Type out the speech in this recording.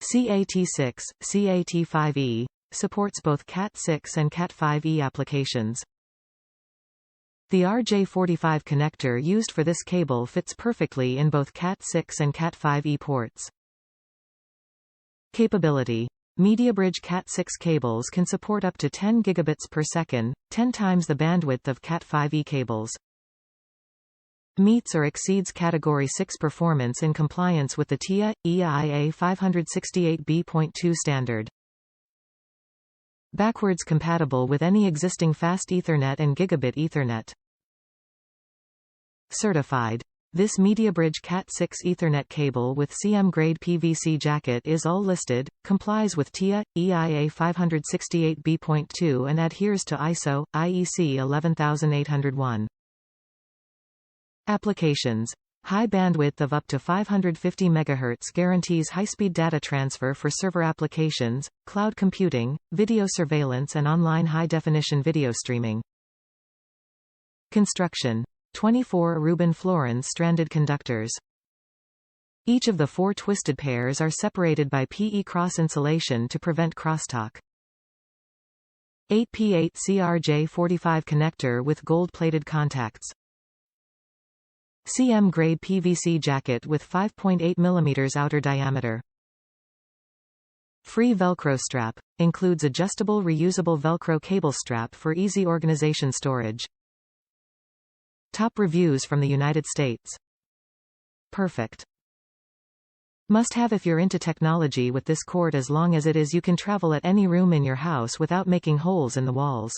Cat6, Cat5e, supports both Cat6 and Cat5e applications. The RJ45 connector used for this cable fits perfectly in both Cat6 and Cat5e ports. Capability. Mediabridge Cat6 cables can support up to 10 gigabits per second, 10 times the bandwidth of Cat5e cables. Meets or exceeds Category 6 performance in compliance with the TIA, EIA 568b.2 standard. Backwards compatible with any existing fast Ethernet and Gigabit Ethernet. Certified. This Mediabridge Cat6 Ethernet cable with CM Grade PVC Jacket is all listed, complies with TIA, EIA 568b.2 and adheres to ISO, IEC 11801. Applications. High bandwidth of up to 550 MHz guarantees high-speed data transfer for server applications, cloud computing, video surveillance and online high-definition video streaming. Construction. 24 Rubin fluorine stranded conductors. Each of the 4 twisted pairs are separated by PE cross insulation to prevent crosstalk. 8P8 CRJ45 connector with gold-plated contacts. CM Grade PVC Jacket with 5.8 mm outer diameter. Free Velcro strap. Includes adjustable reusable Velcro cable strap for easy organization storage. Top reviews from the United States. Perfect. Must have if you're into technology with this cord. As long as it is, you can travel at any room in your house without making holes in the walls.